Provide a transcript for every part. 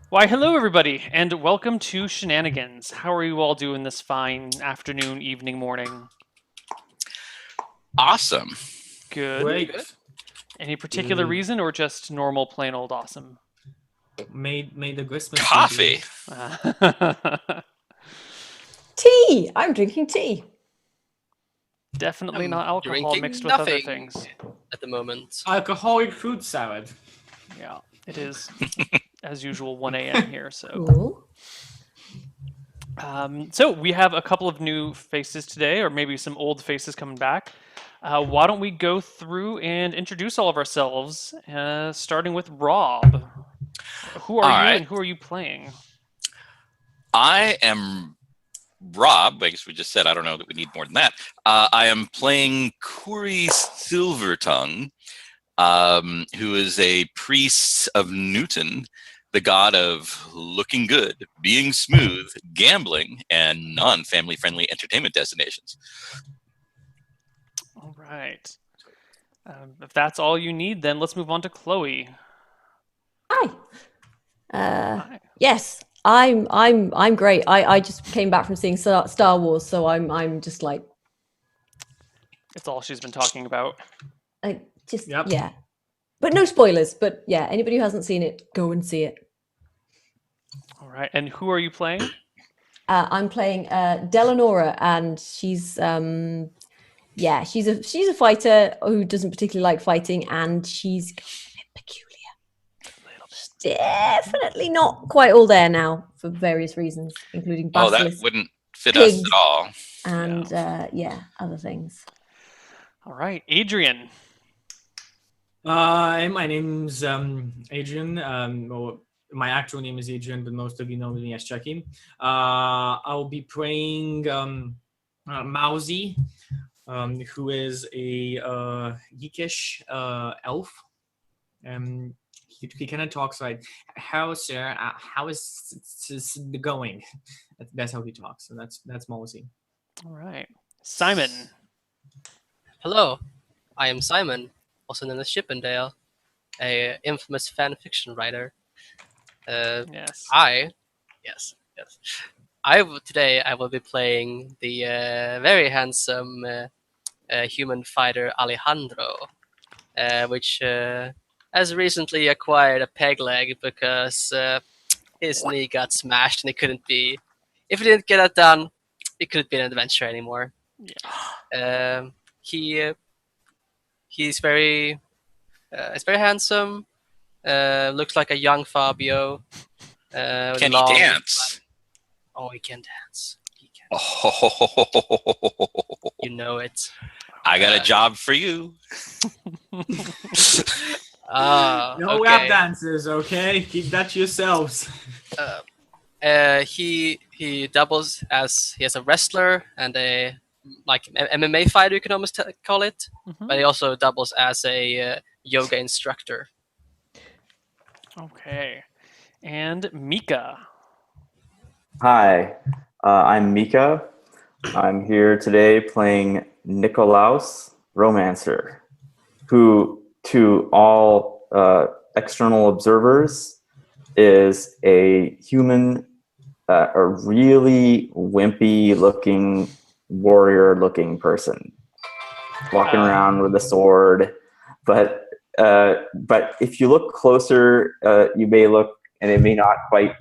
Why, hello everybody, and welcome to Shenanigans. How are you all doing this fine afternoon, evening, morning? Awesome. Good. Great. Any particular Mm. reason, or just normal, plain old awesome? Made the Christmas Coffee. Tea! I'm drinking tea. Definitely I'm not alcohol drinking mixed with other nothing things. at the moment. Alcoholic fruit salad. Yeah, it is, as usual, 1 a.m. here, so... Cool. So we have a couple of new faces today, or maybe some old faces coming back. Why don't we go through and introduce all of ourselves, starting with Rob. Who are All you right. and who are you playing? I am Rob. I guess we just said I don't know that we need more than that. I am playing Kuri Silvertongue, who is a priest of Newton, the god of looking good, being smooth, gambling, and non-family friendly entertainment destinations. All right. If that's all you need, then let's move on to Chloe. Hi. Hi. Yes, I'm great. I just came back from seeing Star Wars, so I'm just like It's all she's been talking about. Yep. yeah. But no spoilers, but yeah, anybody who hasn't seen it, go and see it. All right. And who are you playing? I'm playing Delanora, and she's she's a fighter who doesn't particularly like fighting, and she's a bit peculiar. Definitely not quite all there now for various reasons, including Oh, that basilisk wouldn't fit us pigs. at all. and other things. All right. Adrian. My name's Adrian. Or my actual name is Adrian, but most of you know me as Chucky. I'll be playing Mousy, who is a geekish elf. He kind of talks like, "How, sir? How is this going?" That's how he talks. So that's Mousy. All right. Simon. Hello, I am Simon, also known as Chippendale, a infamous fan fiction writer. Yes. Yes. Today I will be playing the very handsome human fighter Alejandro, which has recently acquired a peg leg because his knee got smashed and it couldn't be. If he didn't get that done, it couldn't be an adventure anymore. Yeah. He's very handsome. Looks like a young Fabio. With Can he long- dance? Oh, he can dance. He can. Oh, You know it. I got a job for you. No Okay. lap dances, okay? Keep that to yourselves. He doubles as he is a wrestler and a MMA fighter, you can almost call it. Mhm. But he also doubles as a yoga instructor. Okay. And Mika. Hi, I'm Mika. I'm here today playing Nikolaus, Romancer, who, to all external observers, is a human, a really wimpy-looking, warrior-looking person, walking around with a sword. But if you look closer, you may look, and it may not quite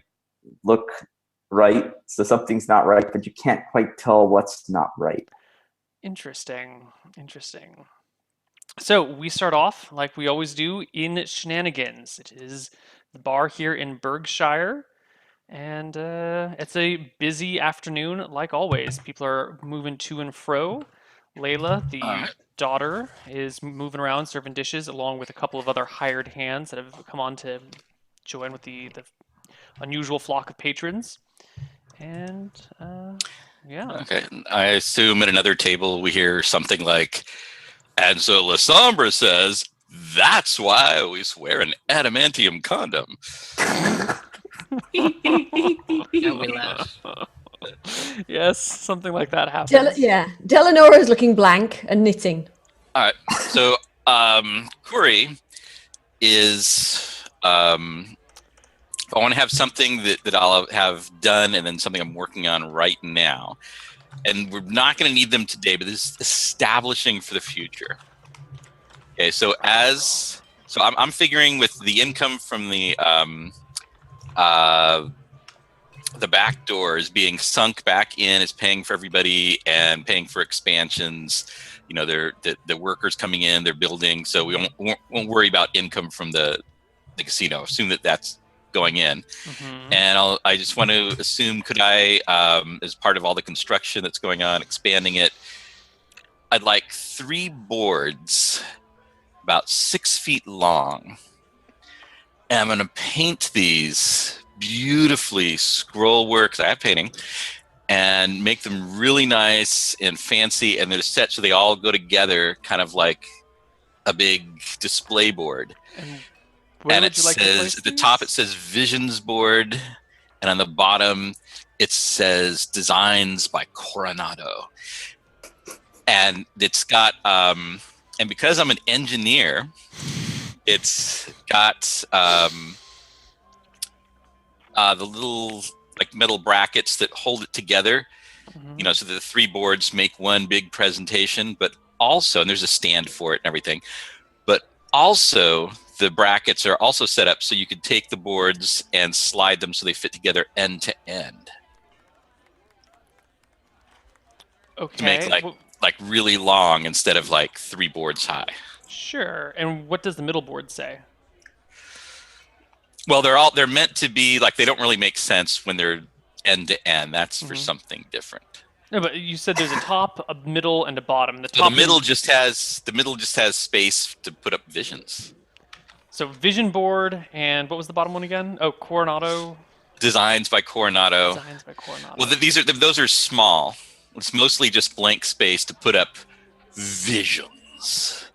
look right. So something's not right, but you can't quite tell what's not right. Interesting. So we start off like we always do in Shenanigans. It is the bar here in Berkshire, and it's a busy afternoon like always. People are moving to and fro. Layla, the daughter, is moving around serving dishes along with a couple of other hired hands that have come on to join with the unusual flock of patrons. And yeah. Okay. I assume at another table we hear something like, and so Lasombra says, that's why I always wear an adamantium condom. And we laugh. Yes, something like that happens. Delanora is looking blank and knitting. All right. So Kuri is I want to have something that I'll have done, and then something I'm working on right now. And we're not going to need them today, but this is establishing for the future. Okay, so I'm figuring with the income from the back doors being sunk back in is paying for everybody and paying for expansions. You know, the workers coming in, they're building, so we won't worry about income from the casino. Assume that that's going in. Mm-hmm. And I just want to assume, could I, as part of all the construction that's going on, expanding it, I'd like 3 boards about 6 feet long. And I'm going to paint these beautifully scroll work, I have painting, and make them really nice and fancy, and they're set so they all go together, kind of like a big display board. And it says at the top it says Visions Board, and on the bottom it says Designs by Coronado. And it's got and because I'm an engineer, it's got the little like metal brackets that hold it together, Mm-hmm. you know, so that the 3 boards make one big presentation, but also, and there's a stand for it and everything, but also the brackets are also set up so you could take the boards and slide them so they fit together end to end. Okay. To make like really long instead of like 3 boards high. Sure. And what does the middle board say? Well, they're meant to be like, they don't really make sense when they're end to end. That's for something different. No, but you said there's a top, a middle, and a bottom. The So top the middle just has space to put up visions. So vision board, and what was the bottom one again? Oh, Coronado. Designs by Coronado. Designs by Coronado. Well, those are small. It's mostly just blank space to put up visions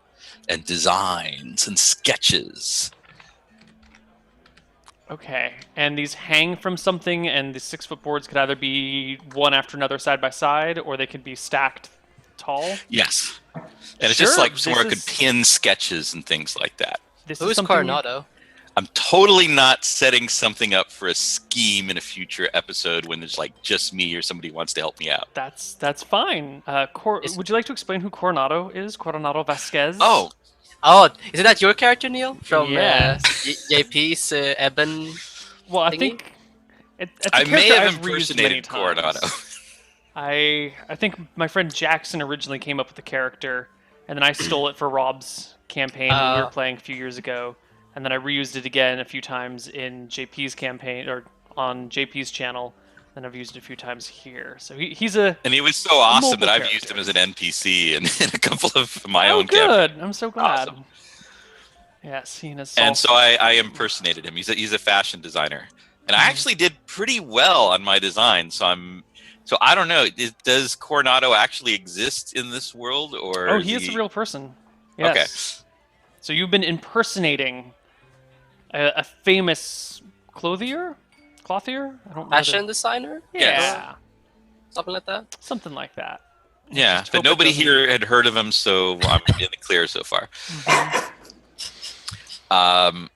and designs and sketches. Okay, and these hang from something, and the 6-foot boards could either be one after another side by side, or they could be stacked tall. Yes, and it's just Sure, like somewhere I this could is- pin sketches and things like that. This Who's is something. Coronado? I'm totally not setting something up for a scheme in a future episode when there's like just me or somebody wants to help me out. That's fine. Would you like to explain who Coronado is? Coronado Vasquez. Oh, Isn't that your character, Neil? From Yes. JP's Eben? well, I thingy? think it's a I may character have I've reused many impersonated times. Coronado. I think my friend Jackson originally came up with the character, and then I stole it for Rob's campaign when we were playing a few years ago, and then I reused it again a few times in JP's campaign or on JP's channel, and I've used it a few times here. So he's a And he was so awesome that mobile I've used him as an character. NPC in a couple of my oh own campaigns. good. I'm so glad. Awesome. Yes, he has. And so I impersonated him. He's a fashion designer, and I actually did pretty well on my design. So I don't know. Does Coronado actually exist in this world, or Oh, he is a real person. Yes. Okay. So you've been impersonating a famous clothier? I don't know. Fashion designer? Yeah, Yes. Something like that? something like that. Yeah, Just but hope it nobody doesn't- here had heard of him, so I'm in the clear so far. And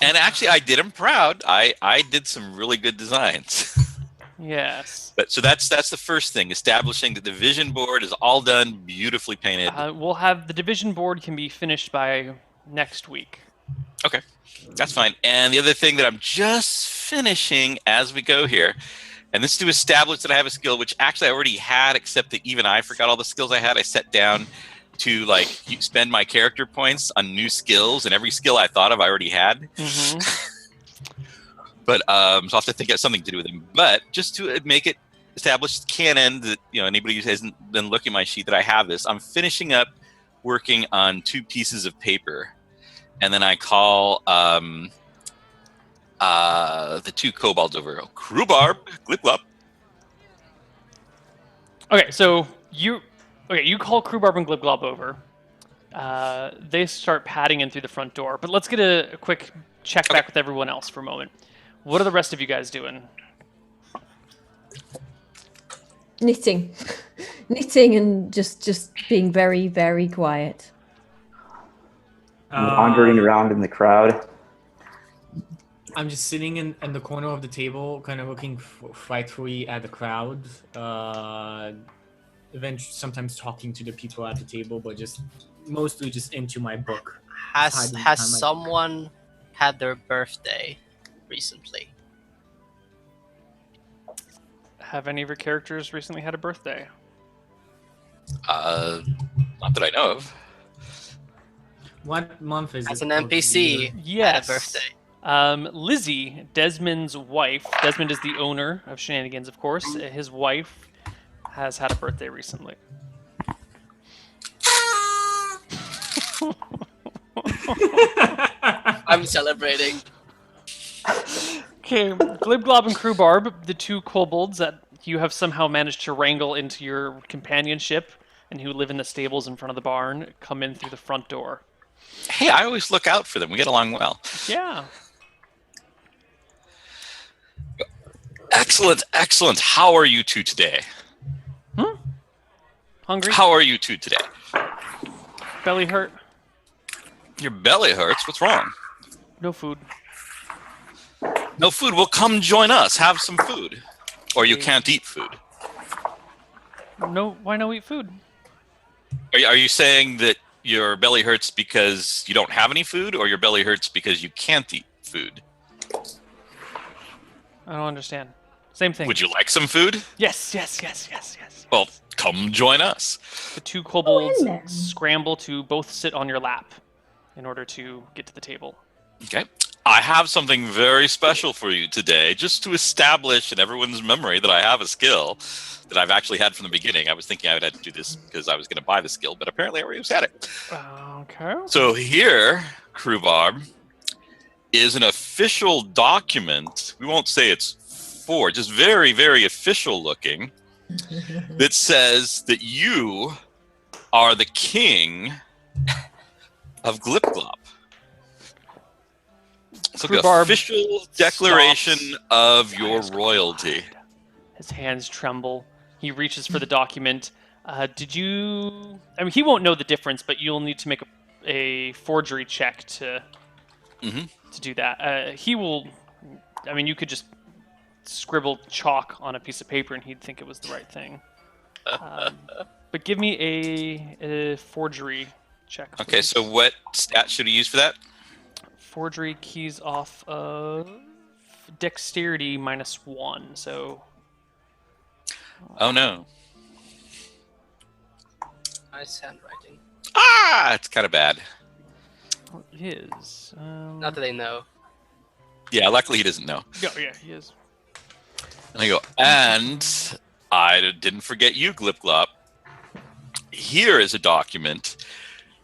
actually, I did him proud. I did some really good designs. Yes. But so that's the first thing, establishing that the vision board is all done, beautifully painted. We'll have the division board can be finished by next week. Okay, that's fine. And the other thing that I'm just finishing as we go here, and this is to establish that I have a skill, which actually I already had, except that even I forgot all the skills I had. I sat down to like spend my character points on new skills, and every skill I thought of I already had. But so I'll have to think of something to do with them. But just to make it established canon that anybody who hasn't been looking at my sheet that I have this, I'm finishing up working on 2 pieces of paper, and then I call the 2 kobolds over. Rhubarb, glip glop. Okay, so you call Crewbarb and Glibglob over. They start padding in through the front door, but let's get a quick check back with everyone else for a moment. What are the rest of you guys doing? Knitting. Knitting and just being very, very quiet. Wandering around in the crowd. I'm just sitting in the corner of the table, kind of looking frightfully at the crowd. Eventually, sometimes talking to the people at the table, but just mostly just into my book. Has hiding has behind my- someone had their birthday recently? Have any of your characters recently had a birthday? Not that I know of. What month is As it? an of the NPC, year? Yes. had a birthday. Lizzie, Desmond's wife. Desmond is the owner of Shenanigans, of course. His wife has had a birthday recently. I'm celebrating. Okay, Glibglob and Crewbarb, the two kobolds that you have somehow managed to wrangle into your companionship and who live in the stables in front of the barn, come in through the front door. Hey, I always look out for them. We get along well. Yeah. Excellent, excellent. How are you two today? Hungry? How are you two today? Belly hurt? Your belly hurts. What's wrong? No food. No food. Well, come join us. Have some food. Or you can't eat food. No, why no eat food? Are you saying that your belly hurts because you don't have any food, or your belly hurts because you can't eat food? I don't understand. Same thing. Would you like some food? Yes. Well, come join us. The two kobolds hello. scramble to both sit on your lap in order to get to the table. Okay. I have something very special for you today, just to establish in everyone's memory that I have a skill that I've actually had from the beginning. I was thinking I would have to do this because I was going to buy the skill, but apparently I already had it. Okay. So here, Crewbarb, is an official document. We won't say it's for, just very, very official looking, that says that you are the king of Glipglop. It's like an Crewbarb official declaration stops. of your royalty. His hands tremble. He reaches for the document. Did you... I mean, he won't know the difference, but you'll need to make a forgery check to do that. He will... I mean, you could just scribble chalk on a piece of paper and he'd think it was the right thing. But give me a forgery check. Okay, please. so what stat should he use for that? Forgery keys off of dexterity -1, so... Oh no. Nice handwriting. Ah, it's kind of bad. Well, his... Not that they know. Yeah, luckily he doesn't know. yeah, he is. And I go, and I didn't forget you, Glipglop. Here is a document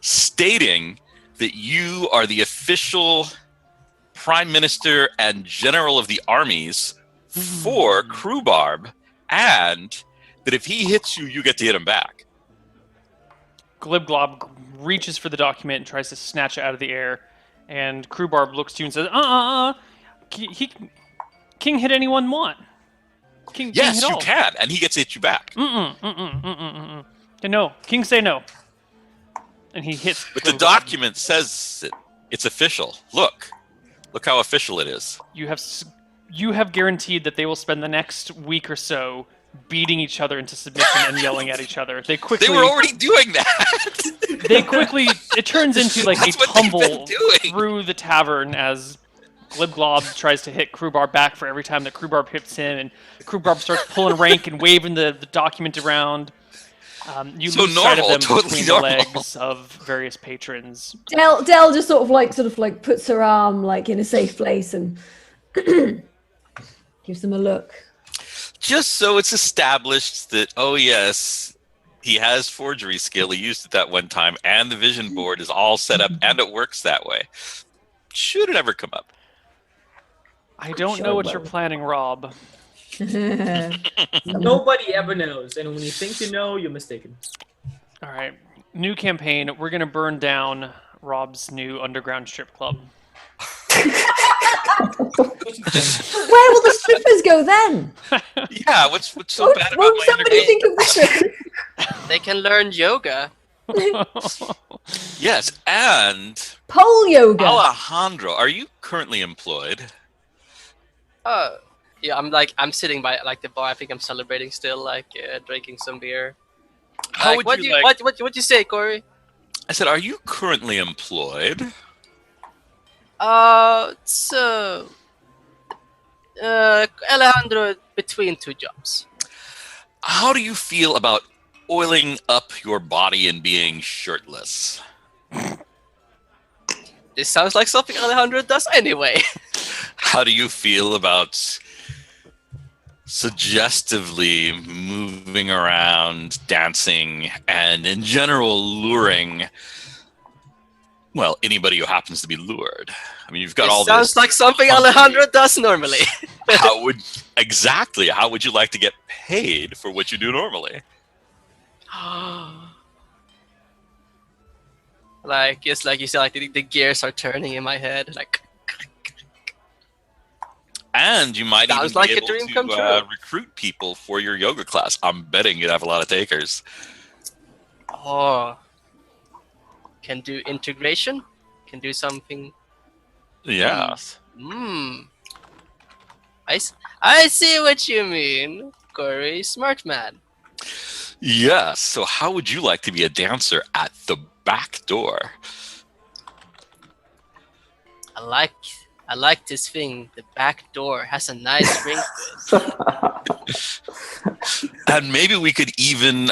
stating that you are the official prime minister and general of the armies for Crewbarb, and that if he hits you, you get to hit him back. Glibglob reaches for the document and tries to snatch it out of the air, and Crewbarb looks to you and says, King hit anyone want. King Yes, hit you all. can, and he gets to hit you back. No, King say no. And he hits But the Glibglob. document says it's official. Look how official it is. You have guaranteed that they will spend the next week or so beating each other into submission and yelling at each other. They They were already doing that. it turns into like That's a what they've been tumble doing. through the tavern as Glibglob tries to hit Crewbarb back for every time that Crewbarb hits him, and Crewbarb starts pulling rank and waving the document around. You So lose sight of normal, them totally between normal. the legs of various patrons. Dell just sort of like puts her arm like in a safe place and gives them a look. Just so it's established that, oh yes, he has forgery skill. He used it that one time, and the vision board is all set up, and it works that way. Should it ever come up? I don't Sure know what will. you're planning, Rob. Nobody ever knows, and when you think you know, you're mistaken. All right, new campaign. We're gonna burn down Rob's new underground strip club. Where will the strippers go then? Yeah, what's so bad about Won't my somebody underground? think of the strippers? They can learn yoga. Yes, and Pole yoga. Alejandro, are you currently employed? Yeah, I'm sitting by like the bar. I think I'm celebrating still, like drinking some beer. How Like, would what you do like? what you say, Corey? I said, are you currently employed? So Alejandro between two jobs. How do you feel about oiling up your body and being shirtless? This sounds like something Alejandro does anyway. How do you feel about suggestively moving around, dancing, and in general luring, well, anybody who happens to be lured? I mean, you've got This all sounds this. like something hungry- Alejandro does normally. How would you like to get paid for what you do normally? Like it's like you see, like the gears are turning in my head. Like And you might even sounds like be a able dream come to true. recruit people for your yoga class. I'm betting you'd have a lot of takers. Oh, can do integration. Can do something. Yes. I see what you mean, Corey. Smart man. Yes. So how would you like to be a dancer at the back door? I like this thing. The back door has a nice ring to it. And maybe we could even,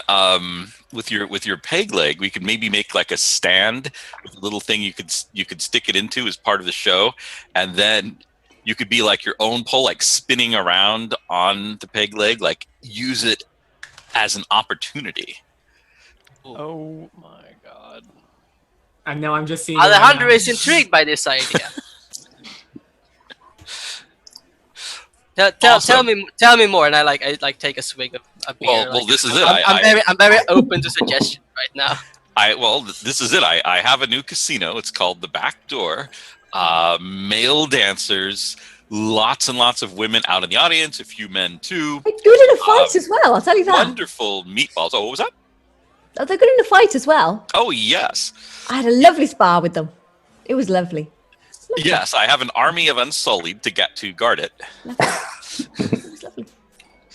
with your peg leg, we could maybe make like a stand with a little thing you could stick it into as part of the show, and then you could be like your own pole, like spinning around on the peg leg, like use it as an opportunity. Oh my god. And now I'm just seeing Alejandro around is intrigued by this idea. Tell Awesome. me more, and I take a swig of a beer. Well, like, this is it. I'm very open to suggestions right now. This is it. I have a new casino. It's called the Back Door. Male dancers, lots and lots of women out in the audience, a few men too. They're good in a fight as well, I'll tell you that. Wonderful meatballs. Oh, what was that? They're good in a fight as well. Oh, yes. I had a lovely spar with them. It was lovely. Yes, I have an army of Unsullied to get to guard it. It was lovely.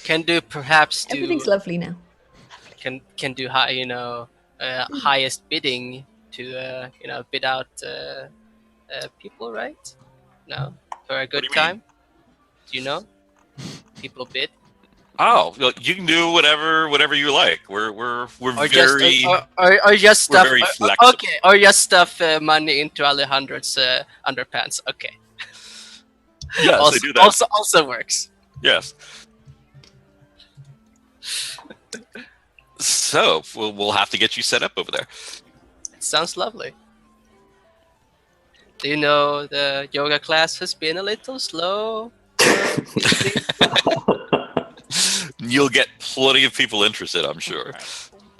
Can do perhaps do Everything's lovely now. can do high highest bidding to bid out people, right? No, for a good do you mean? time. Do you know? People bid. Oh, well, you can do whatever you like. We're Or very just stuff. very flexible. Okay, or just stuff money into Alejandro's underpants. Okay. yes, also, they do that. also works. Yes. So we'll have to get you set up over there. It sounds lovely. Do you know the yoga class has been a little slow? You'll get plenty of people interested, I'm sure.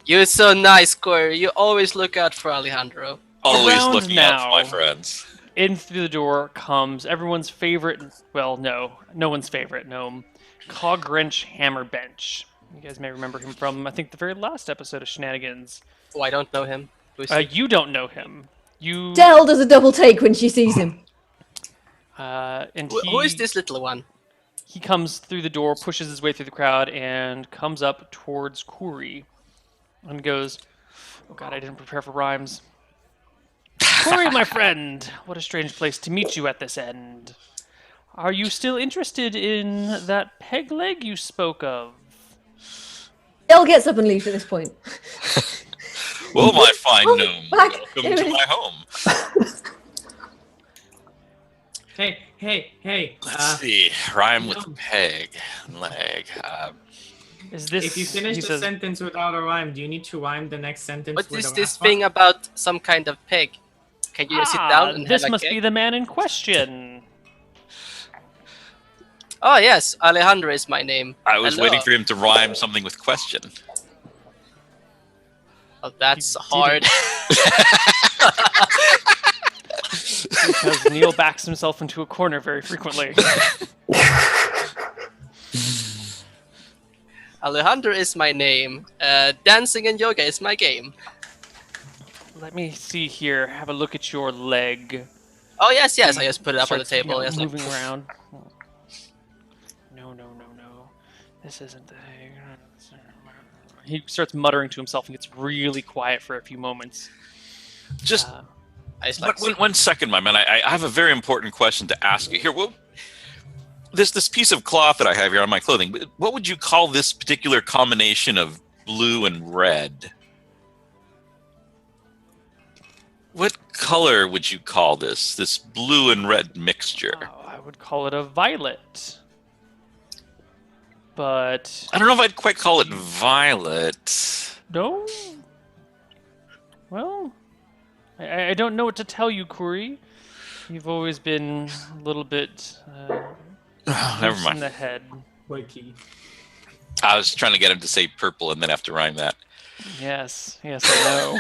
You're so nice, Corey. You always look out for Alejandro. Always Around looking out for my now. friends. In through the door comes everyone's favorite, well, no one's favorite gnome, Cogwrench Hammerbench. You guys may remember him from, I think, the very last episode of Shenanigans. Oh, I don't know him. Who's he? You don't know him. You Dell does a double take when she sees him. and Who is this little one? He comes through the door, pushes his way through the crowd, and comes up towards Kuri, and goes, "Oh God, I didn't prepare for rhymes." Kuri, my friend, what a strange place to meet you at this end. Are you still interested in that peg leg you spoke of? Dell gets up and leaves at this point. Well, my fine Oh, gnome, back. welcome to my home. Hey. Let's see. Rhyme with peg and leg. Is this? If you finish he the says, sentence without a rhyme, do you need to rhyme the next sentence What with is a this last one? thing about some kind of pig? Can you sit down and this have a must cake? be the man in question. Oh yes, Alejandro is my name. I was Hello. waiting for him to rhyme something with question. Oh, that's You hard. Because Neil backs himself into a corner very frequently. Alejandro is my name. Dancing and yoga is my game. Let me see here. Have a look at your leg. Oh yes, I just put it up on the Starts, table. Yes, like, moving around. This isn't the. He starts muttering to himself and gets really quiet for a few moments. Just Ice like one second, my man. I have a very important question to ask you here. Well, this piece of cloth that I have here on my clothing, what would you call this particular combination of blue and red? What color would you call this blue and red mixture? I would call it a violet. But I don't know if I'd quite call it violet. no. Well, I don't know what to tell you, Kuri. You've always been a little bit Never loose in mind. the head. Wakey. I was trying to get him to say purple and then have to rhyme that. Yes, I know.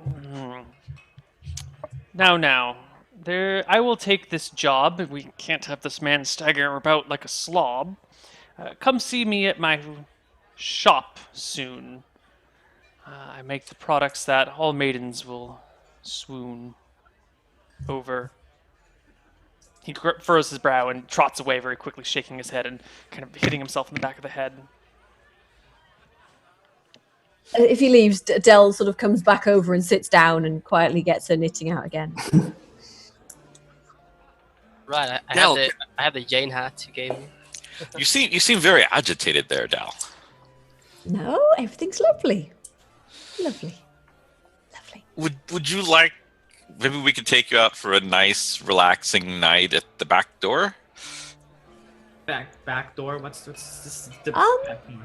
Mm. Now, I will take this job. We can't have this man staggering about like a slob. Come see me at my shop soon. I make the products that all maidens will swoon over. He furrows his brow and trots away very quickly, shaking his head and kind of hitting himself in the back of the head. If he leaves, Dell sort of comes back over and sits down and quietly gets her knitting out again. Right, I Dal, have the Jane hat you gave me. you seem very agitated there, Dal. No, everything's lovely. Lovely. Would you like? Maybe we could take you out for a nice, relaxing night at the back door. Back door. What's this? The back door?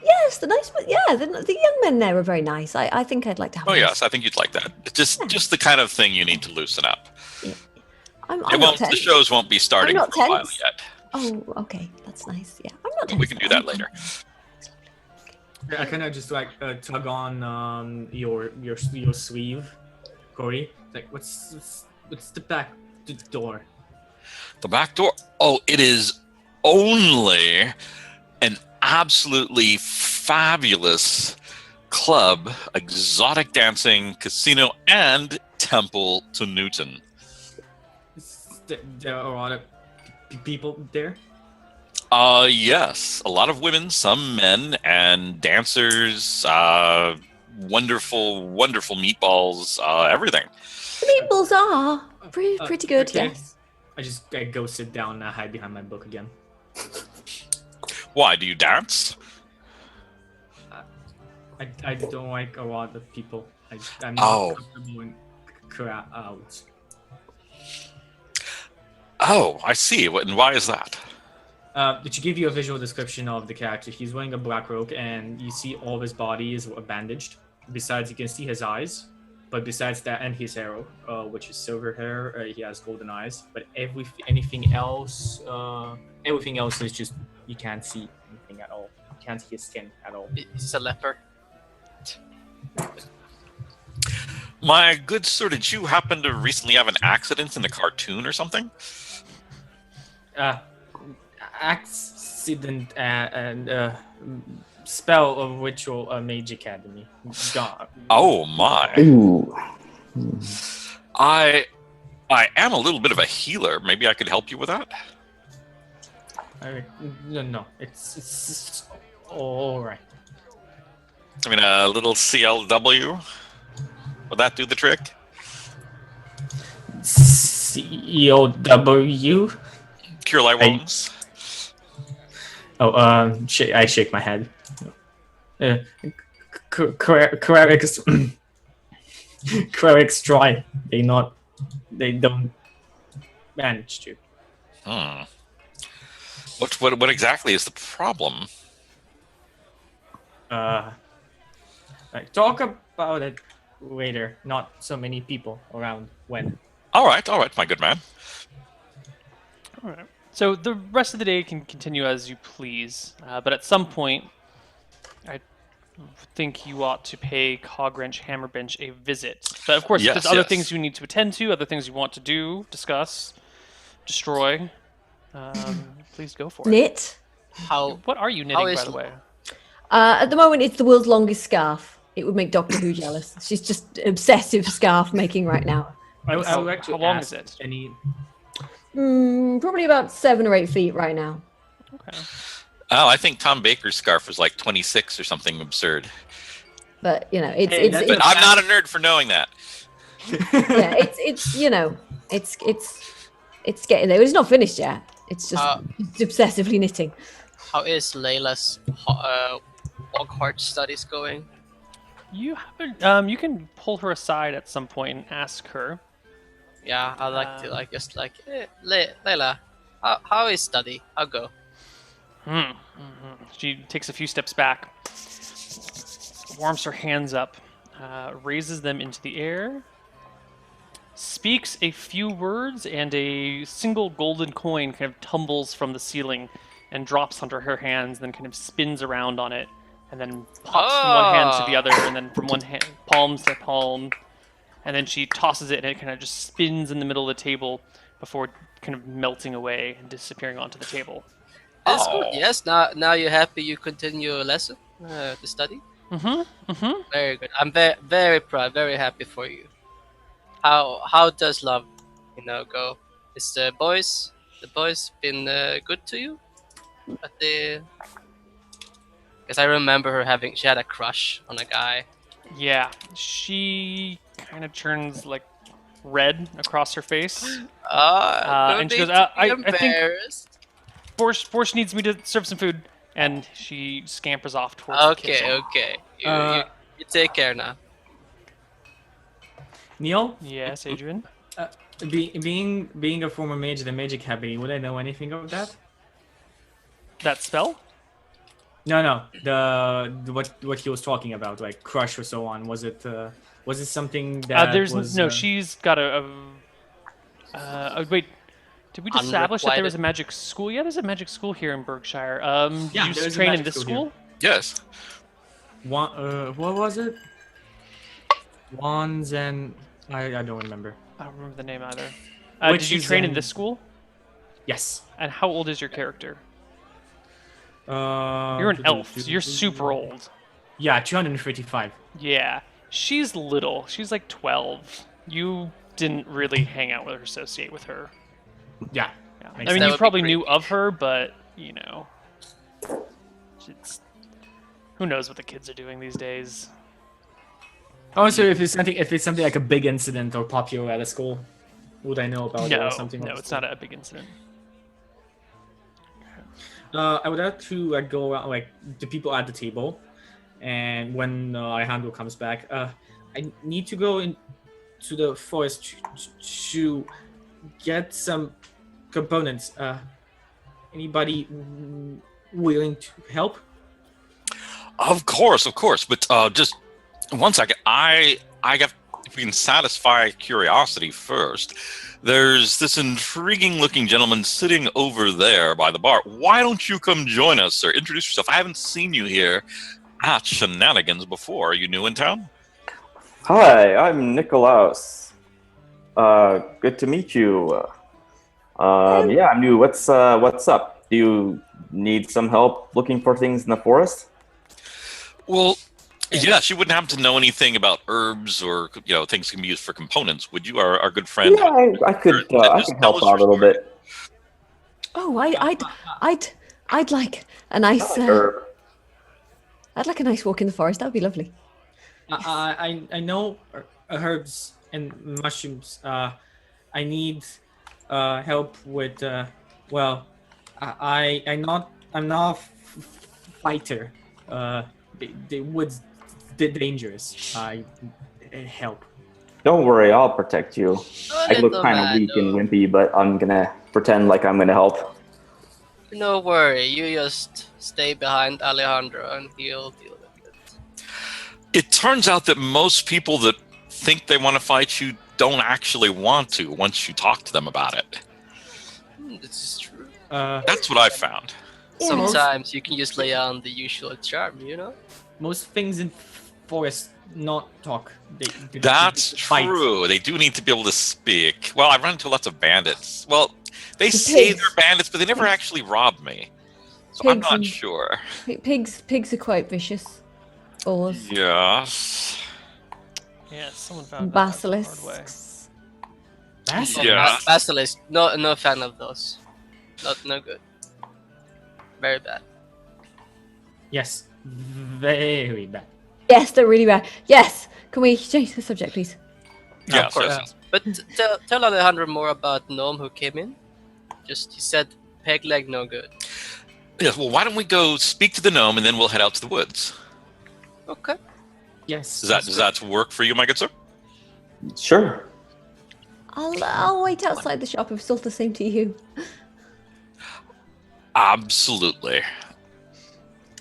Yes, the nice, yeah, the young men there are very nice. I think I'd like to have. Oh a yes, I think you'd like that. It's just the kind of thing you need to loosen up. I'm It not won't. The tense. shows won't be starting I'm for not a while tense. yet. Oh, okay, that's nice. Yeah, I'm not. But we tense. can do that later. I kind of just like tug on your sleeve, Corey. Like, what's the back door? The back door. Oh, it is only an absolutely fabulous club, exotic dancing, casino, and temple to Newton. There are a lot of people there. Yes, a lot of women, some men, and dancers. Wonderful meatballs. Everything. The meatballs are pretty good. Okay. Yes. I go sit down and I hide behind my book again. Why do you dance? I don't like a lot of people. I'm Oh. not comfortable in crowds. Oh, I see. And why is that? To give you a visual description of the character, he's wearing a black robe, and you see all of his body is bandaged. Besides, you can see his eyes, but besides that, and his hair, which is silver hair, he has golden eyes. But anything else is just you can't see anything at all. You can't see his skin at all. He's a leper. My good sir, did you happen to recently have an accident in a cartoon or something? Accident and spell of ritual mage academy. God. Oh my! Ooh. I am a little bit of a healer. Maybe I could help you with that. No, it's all right. I mean, a little CLW. Would that do the trick? COW. Cure light wounds. I shake my head. Clerics, clerics try. They don't manage to. What exactly is the problem? Talk about it later. Not so many people around when. All right, my good man. All right. So the rest of the day can continue as you please, but at some point, I think you ought to pay Cogwrench Hammerbench a visit. But of course, if there's other Yes. things you need to attend to, other things you want to do, discuss, destroy, please go for it. Knit. How What are you knitting, is- by the way? At the moment, it's the world's longest scarf. It would make Doctor Who jealous. She's just obsessive scarf making right now. I would How like to long ask is it? any. Probably about 7 or 8 feet right now. Okay. Oh, I think Tom Baker's scarf was like 26 or something absurd. But you know, it's Hey, it's, that's But it's I'm not a nerd for knowing that. yeah, it's you know, it's getting there. It's not finished yet. It's just How obsessively knitting. how is Layla's Hogwarts studies going? You haven't. You can pull her aside at some point and ask her. Yeah, I like to like just like Layla, how is study? How go? She takes a few steps back, warms her hands up, raises them into the air, speaks a few words, and a single golden coin kind of tumbles from the ceiling and drops onto her hands, then kind of spins around on it, and then pops from one hand to the other, and then from one hand, palm to palm, and then she tosses it, and it kind of just spins in the middle of the table before kind of melting away and disappearing onto the table. That's good. Oh. Yes, now you're happy you continue your lesson to study. Very good. I'm very proud, very happy for you. How does love, go? Is the boys been good to you? At the because I remember she had a crush on a guy. Yeah, she kind of turns like red across her face. And she goes, I think embarrassed. Borscht needs me to serve some food. And she scampers off towards the kitchen. Okay. You take care now. Neil, Yes, Adrian? being a former mage at the Magic Academy, would I know anything of that? That spell? No. The what he was talking about, like crush or so on. Was it something that was? She's got wait, did we establish that there was a Unrequited. magic school? Yeah, there's a magic school here in Berkshire. Yeah, you there's a train in magic this school school? Yes. What was it? Wands and I don't remember. I don't remember the name either. Which Did you is, train in this school? Yes. And how old is your character? You're You're an elf, so you're super old. Yeah, 255. Yeah, she's little. She's like 12. You didn't really hang out with her, associate with her. Yeah. Yeah. Makes I mean, That you would be probably knew creepy. of her, but it's, who knows what the kids are doing these days? Oh, so if it's something like a big incident or popular at a school, would I know about it or something? No, like it's that? not a big incident. I would have to go around like the people at the table, and when Alejandro comes back, I need to go into the forest to get some components. Anybody willing to help? Of course. But just 1 second. I got. If we can satisfy curiosity first, there's this intriguing-looking gentleman sitting over there by the bar. Why don't you come join us, sir? Introduce yourself. I haven't seen you here at Shenanigans before. Are you new in town? Hi, I'm Nikolaus. Good to meet you. Yeah, I'm new. What's up? Do you need some help looking for things in the forest? Well, yeah, she wouldn't happen to know anything about herbs or things can be used for components, would you? Our good friend. Yeah, I could Just tell help us out a your little story. bit. Oh, I'd like a nice Herb. I'd like a nice walk in the forest. That would be lovely. I know herbs and mushrooms. I need help with. Well, I'm not a fighter. The woods dangerous. I help. Don't worry, I'll protect you. I look kind of weak and wimpy, but I'm gonna pretend like I'm gonna help. No worry, you just stay behind Alejandro and he'll deal with it. It turns out that most people that think they want to fight you don't actually want to once you talk to them about it. This is true. That's what I found. Yeah. Sometimes you can just lay on the usual charm, Most things in forest not talk. They That's fight. true. They do need to be able to speak. Well, I run into lots of bandits. Well, they say pigs. they're bandits, but they never actually rob me. So I'm Pigs not and- sure. Pigs are quite vicious. Boars, Yes. Yeah, someone found that out the hard way. basilisks. Basilisk? Yeah. Basilisk. No fan of those. No good. Very bad. Yes. Very bad. Yes, they're really bad. Yes. Can we change the subject, please? Yeah, Of course. so- But tell Alejandro more about Gnome who came in. He said peg leg no good. Yes, well, why don't we go speak to the gnome and then we'll head out to the woods? Okay. Yes. Does that work for you, my good sir? Sure. I'll wait outside the shop if it's still the same to you. Absolutely.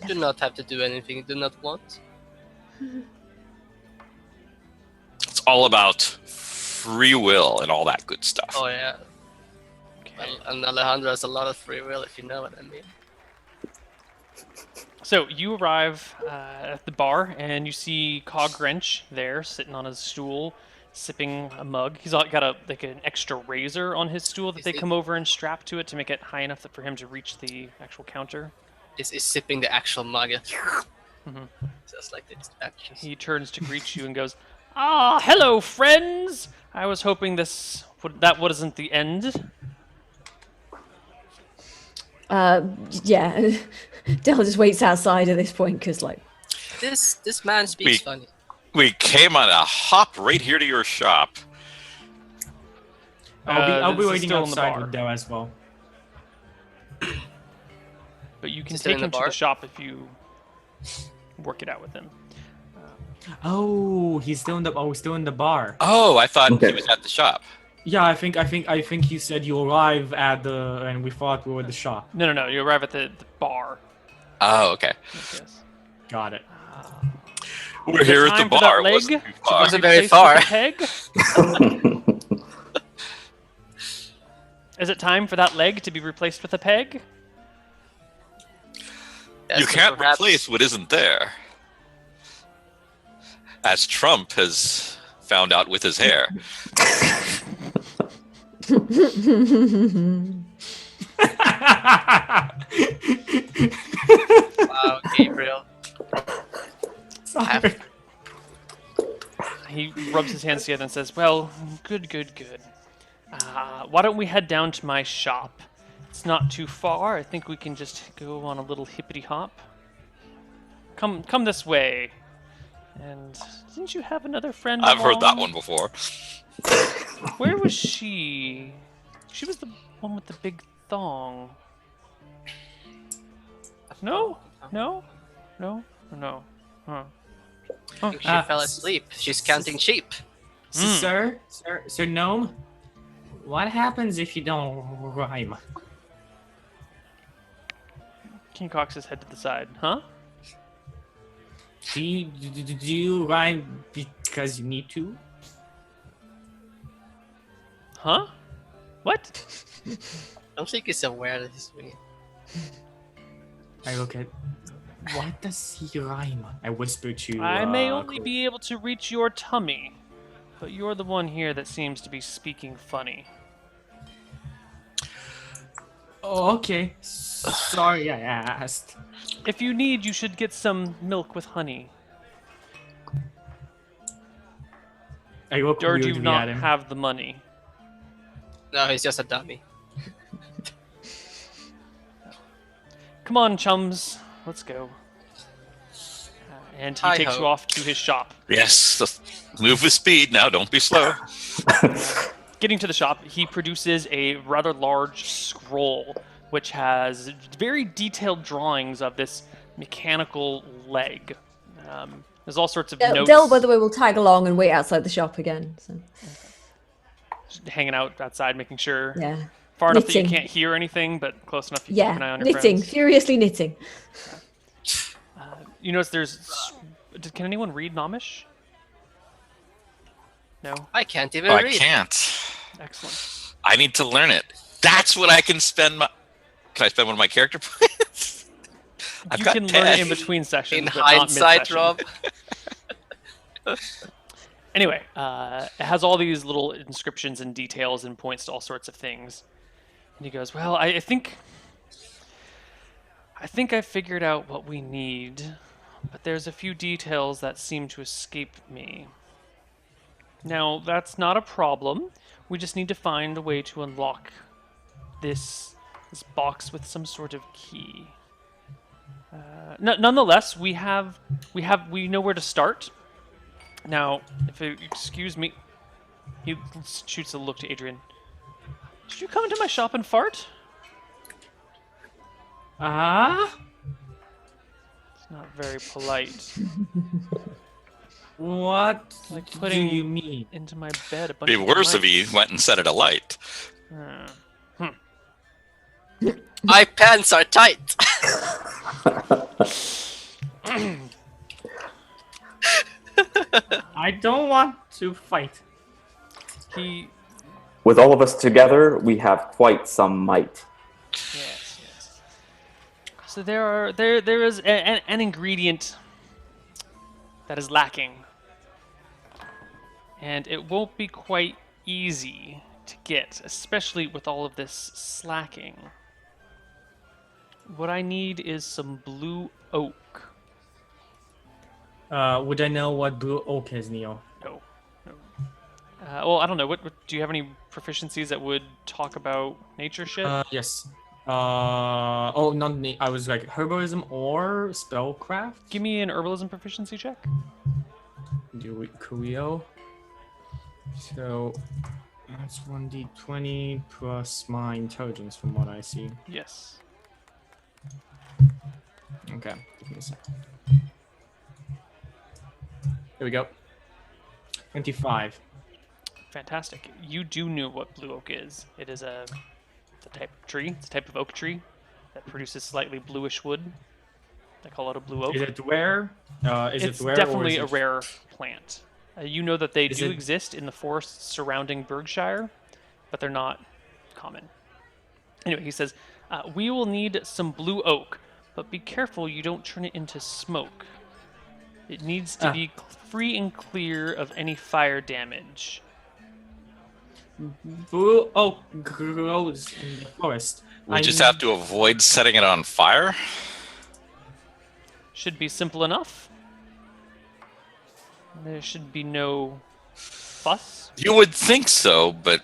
Do not have to do anything you do not want. It's all about free will and all that good stuff. Oh yeah. And Alejandro has a lot of free will, if you know what I mean. So you arrive at the bar and you see Cog Wrench there sitting on his stool, sipping a mug. He's got an extra razor on his stool that Is they it- come over and strap to it to make it high enough for him to reach the actual counter. Is sipping the actual mug. Mhm. Just like it's actions. He turns to greet you and goes, "Ah, hello, friends! I was hoping that wasn't the end." Yeah. Dell just waits outside at this point because, like, This man speaks funny. We came on a hop right here to your shop. I'll be this is waiting still in the outside bar. with Dell as well. But you can Is there take in the him to bar? the shop if you work it out with him. Oh, he's still in the bar. Oh, I thought Okay. he was at the shop. Yeah, I think you said you arrive at the, and we thought we were at the shop. No. You arrive at the bar. Oh, okay. Yes. Got it. We're Is it here at the time for that bar. It leg wasn't too to be far. Wasn't very replaced with far. a peg? Is it time for that leg to be replaced with a peg? Yes, You so can't perhaps- replace what isn't there. As Trump has found out with his hair. Wow, Gabriel. Sorry. He rubs his hands together and says, "Well, good. Why don't we head down to my shop? It's not too far. I think we can just go on a little hippity hop. Come this way." And didn't you have another friend? I've heard that along? one before. Where was she? She was the one with the big thong. No. Huh. I think she fell asleep. She's counting sheep. Sir, gnome, what happens if you don't rhyme? King cocks his head to the side. Huh? Do you rhyme because you need to? Huh? What? I don't think he's aware that he's doing it. I look at. What does he rhyme? I whisper to. I may only Cor- be able to reach your tummy, but you're the one here that seems to be speaking funny. Oh, okay. Sorry, I asked. If you need, you should get some milk with honey. I look Or do you weirdly not at him. have the money? No, he's just a dummy. Come on, chums. Let's go. And he takes you Hi-ho. off to his shop. Yes. Move with speed now. Don't be slow. Getting to the shop, he produces a rather large scroll, which has very detailed drawings of this mechanical leg. There's all sorts of notes Dell, by the way, will tag along and wait outside the shop again. So hanging out outside, making sure yeah, far enough that you Knitting. can't hear anything, but close enough you can keep an eye yeah, on your knitting, friends. furiously knitting. You notice can anyone read Nomish? No? I can't even Oh, I read. can't. Excellent. I need to learn it. That's what I can spend my. Can I spend one of my character points? I've You got can 10. learn it in between sessions, In but not hindsight, mid-session. Rob. Anyway, it has all these little inscriptions and details and points to all sorts of things. And he goes, "Well, I think I figured out what we need, but there's a few details that seem to escape me. Now, that's not a problem. We just need to find a way to unlock this box with some sort of key. Nonetheless, we know where to start. Now, if you excuse me, he shoots a look to Adrian. Did you come into my shop and fart? Ah? It's not very polite. What Like do putting you mean? into my bed a bunch It'd of be worse if mice. he went and set it alight. My pants are tight. I don't want to fight. He With all of us together, we have quite some might. Yes. So there is an ingredient that is lacking, and it won't be quite easy to get, especially with all of this slacking. What I need is some blue oak. Would I know what blue oak is, Neo? No. Well, I don't know. What do you have any proficiencies that would talk about nature shit? Yes. Oh, not I was like herbalism or spellcraft. Give me an herbalism proficiency check. Do it, Kurio. So that's 1d20 plus my intelligence from what I see. Yes. Okay, give me a sec. Here we go. 25. Fantastic. You do know what blue oak is. It is it's a type of tree. It's a type of oak tree that produces slightly bluish wood. They call it a blue oak. Is it rare? It's it rare? definitely or a is rare plant. You know that they Is do it- exist in the forests surrounding Berkshire, but they're not common. Anyway, he says, we will need some blue oak, but be careful you don't turn it into smoke. It needs to be free and clear of any fire damage. Blue oak grows in the forest. We I just need- have to avoid setting it on fire. Should be simple enough. There should be no fuss. You would think so, but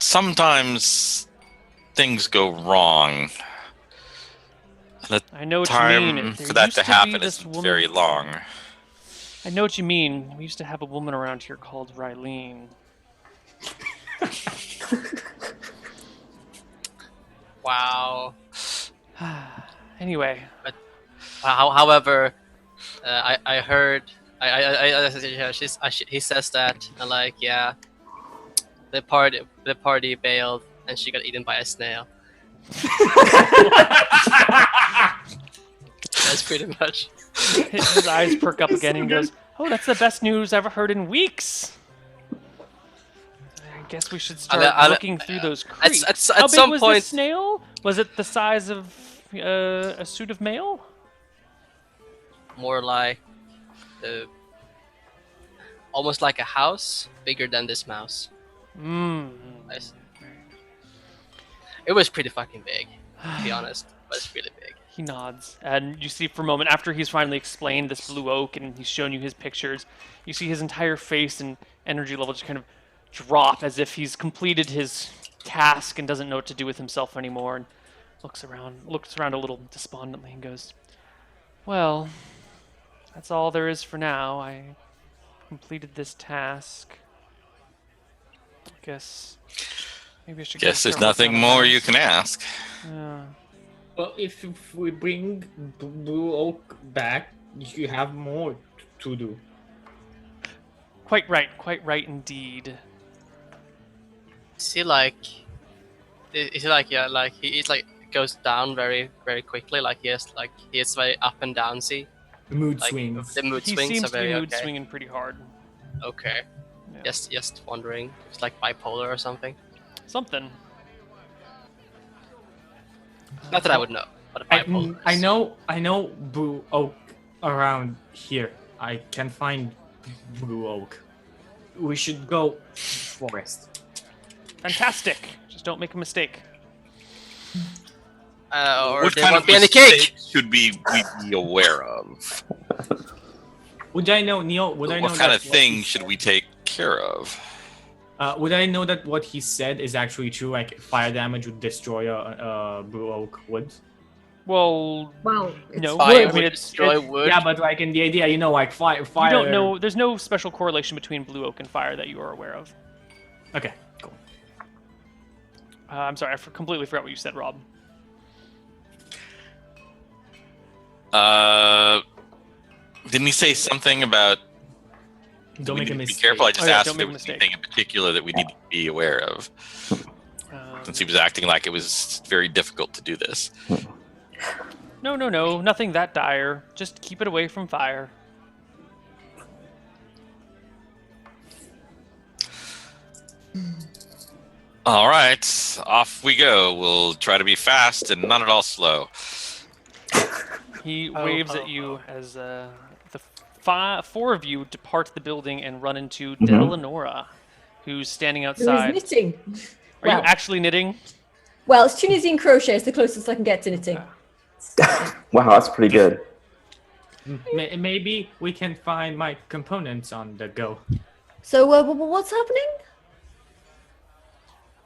sometimes things go wrong. The I know what you mean. time There for that used to be happen this isn't woman- very long. I know what you mean. We used to have a woman around here called Rylene. Wow. Anyway, However, I heard he says that and like yeah, the party bailed and she got eaten by a snail. That's pretty much. his eyes perk up again and he goes, "Oh, that's the best news I've ever heard in weeks." I guess we should start I'll- looking through those crates. at How big some was point- this snail? Was it the size of a suit of mail? More like almost like a house, bigger than this mouse. Mmm. Nice. It was pretty fucking big, to be honest. It was really big. He nods, and you see for a moment after he's finally explained this blue oak and he's shown you his pictures, you see his entire face and energy level just kind of drop as if he's completed his task and doesn't know what to do with himself anymore, and looks around a little despondently and goes, "Well, that's all there is for now. I completed this task. I guess maybe I should go Guess there's start working nothing on more the you house." can ask. Yeah. Well, if we bring blue oak back, you have more to do. Quite right indeed. Is he like yeah, like he's like goes down very very quickly, like he is very up and downsy. Mood Like swings. the mood He swings seems are to be very mood okay. swinging pretty hard. Okay. Yeah. Just wondering, it's like bipolar or something. Something. Not that I would know, but bipolar. I know blue oak around here. I can find blue oak. We should go forest. Fantastic. Just don't make a mistake. Or What there kind won't of be any cake. mistakes should we be aware of? Would I know, Neil? Would I know What kind that of thing should we take care of. Would I know that what he said is actually true? Like fire damage would destroy a blue oak wood. Well, Well, it's no. Fire I would mean, it's destroy wood. Yeah, but like in the idea, like fire. you don't know. There's no special correlation between blue oak and fire that you are aware of. Okay, cool. I'm sorry, I completely forgot what you said, Rob. Didn't he say something about Don't we make a need to mistake. be careful? I just Oh, yeah, asked don't if there make a was mistake. anything in particular that we need to be aware of, Um, since he was acting like it was very difficult to do this. no, nothing that dire. Just keep it away from fire. All right, off we go. We'll try to be fast and not at all slow. He waves at you as the four of you depart the building and run into Delanora, who's standing Who outside. is knitting? Are you actually knitting? Well, it's Tunisian crochet. It's the closest I can get to knitting. Wow, that's pretty good. Maybe we can find my components on the go. So, what's happening?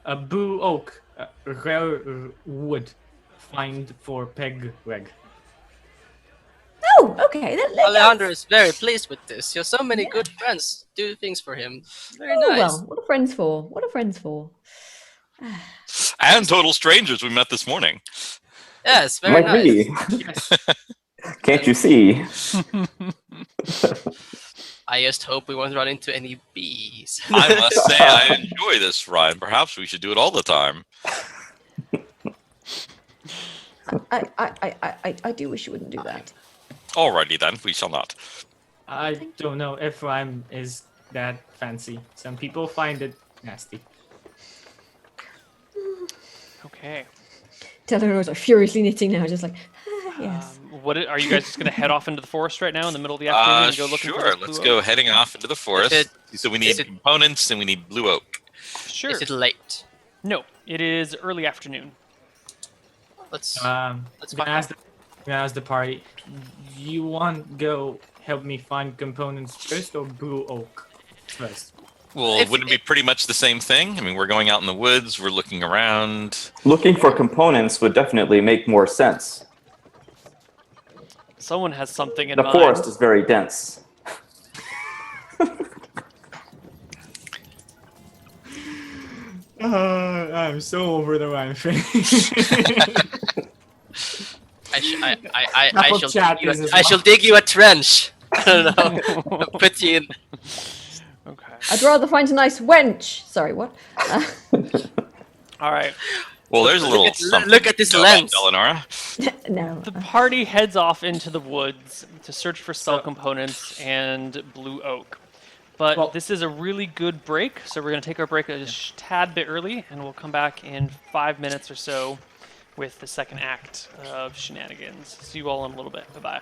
A blue oak, rare wood, find for peg reg. Oh, okay. Alejandro is very pleased with this. You have so many good friends. Do things for him. Very Oh, nice. well, what are friends for? What are friends for? And total strangers we met this morning. Yes, very Like nice. me. Yes. Can't you see? I just hope we won't run into any bees. I must say I enjoy this, Ryan. Perhaps we should do it all the time. I do wish you wouldn't do that. Alrighty then, we shall not. I don't know if rhyme is that fancy. Some people find it nasty. Okay. Delanora's like furiously knitting now, just like, yes. Are you guys just going to head off into the forest right now in the middle of the afternoon and go looking for Sure, this let's blue go oak? heading off into the forest. So we need is it- components and we need blue oak. Sure. Is it late? No, it is early afternoon. Let's I'm Let's gonna find ask the party. You want go help me find components first or blue oak first? Well, If- wouldn't it be pretty much the same thing? I mean, we're going out in the woods, we're looking around. Looking for components would definitely make more sense. Someone has something in The mind. forest is very dense. I'm so over the rhyme thing. I Couple shall dig you chat is I shall dig you a trench. I don't know. Put you in. Okay. I'd rather find a nice wench. Sorry, what? All right. Well, there's a little Look at this something to know lens. about Eleonora. No. The party heads off into the woods to search for spell So- components and blue oak. But Well- this is a really good break, so we're going to take our break a tad bit early, and we'll come back in 5 minutes or so with the second act of Shenanigans. See you all in a little bit. Bye-bye.